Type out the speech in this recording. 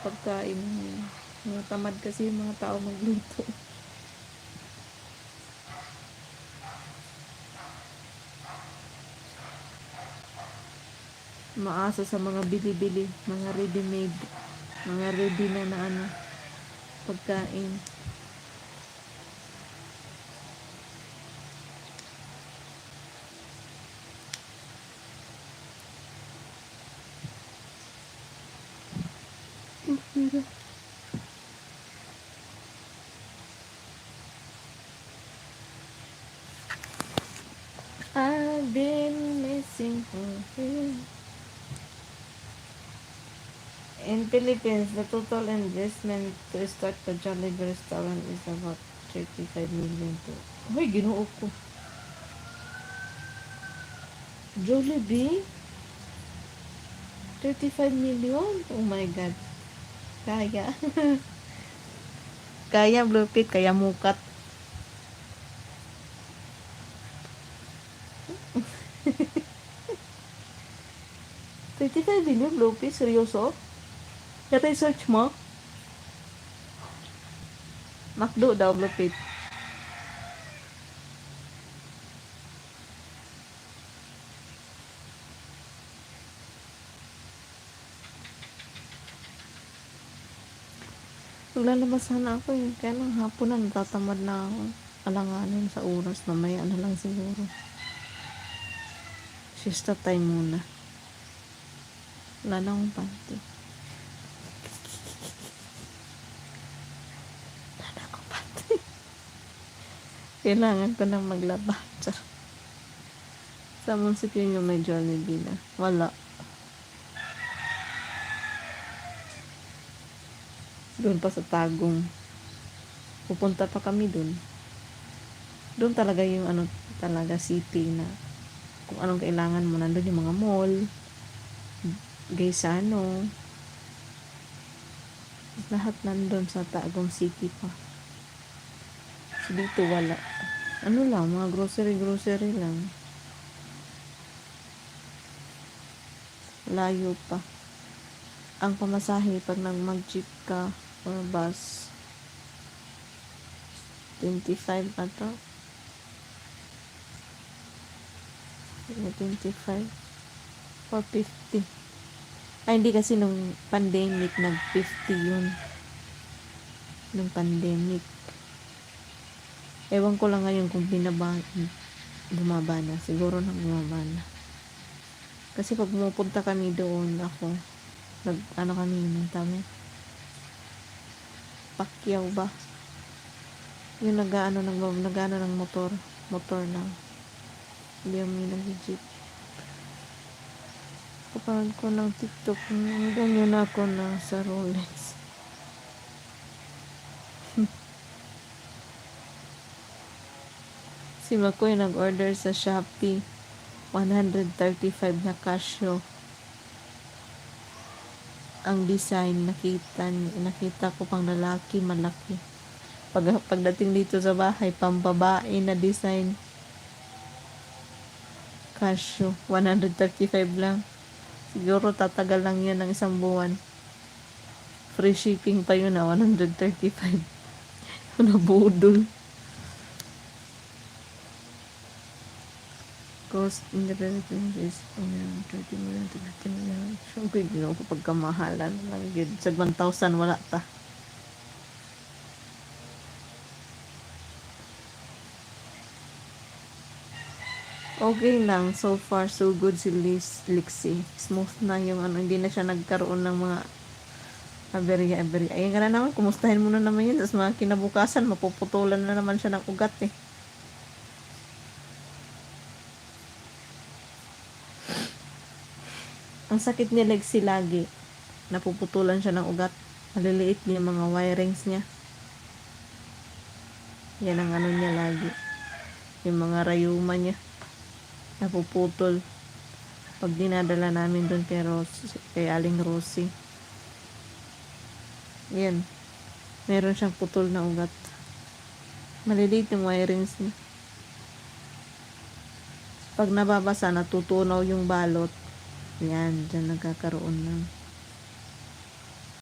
pagkain. Mga tamad kasi yung mga tao magluto. Maasa sa mga bili-bili, mga ready-made, mga ready na ano, pagkain. I've been missing her. In Philippines, the total investment to start the Jollibee restaurant is about 35 million to. Hoy, ginoo ko. Jollibee? 35 million? Oh my God. Kaya. Kaya, Bluepit. Kaya mukat. $35 million, Bluepit? Seryoso? I-research mo? McDo daw, Bluepit. Maglalabas sana ako eh. Kaya nang hapon na natatamad na ako. Alanganin sa oras. Mamaya na lang siguro. Siesta time muna. Wala na akong panty. Wala na akong panty. Kailangan ko nang maglaba. Sa munisipyo yung may Jollibee na. Wala. Doon pa sa Tagum. Pupunta pa kami doon. Doon talaga yung ano talaga city na kung anong kailangan mo. Nandun yung mga mall. Gaysano. Lahat nandun sa Tagum City pa. So dito wala. Ano lang, mga grocery lang. Layo pa. Ang pamasahe pag mag-jeep ka or bus 25 pa to. 25 or 50. Ay, hindi kasi nung pandemic nag-50 yun. Nung pandemic. Ewan ko lang ngayon kung bumaba na. Siguro nang bumaba na. Kasi pag pumupunta kami doon, ako, ano kami ng tami? Pacquiao ba? Yung nag-ano ng motor lang. Hindi kami nag-jeep. Kapag ko ng TikTok, ganyan ako na sa Rolex. Si Makoy nag-order sa Shopee 135 na Casio. Ang design nakita ko pang lalaki, malaki. Pagdating dito sa bahay, pambabae na design. Casio 135 lang. Siguro tatagal lang yan ng isang buwan. Free shipping pa yun na 135. Nabudol. Cost in the Philippines is 30 million to 50 million. Siyempre, ginawa ko pagkamahalan lang yun. Sa 1,000 wala ta. Okay lang. So far, so good si Lixie. Smooth na yung ano. Hindi na siya nagkaroon ng mga aberya. Ayun ka na naman. Kumustahin mo na naman yun. Tapos mga kinabukasan, mapuputulan na naman siya ng ugat eh. Ang sakit ni Lexi lagi. Napuputulan siya ng ugat. Maliliit niya mga wirings niya. Yan ang ano niya lagi. Yung mga rayuma niya. Napuputol. Pag dinadala namin doon kay Aling Rosie. Yan. Meron siyang putol na ugat. Maliliit yung wirings niya. Pag nababasa, natutunaw yung balot. Yan, dyan nagkakaroon ng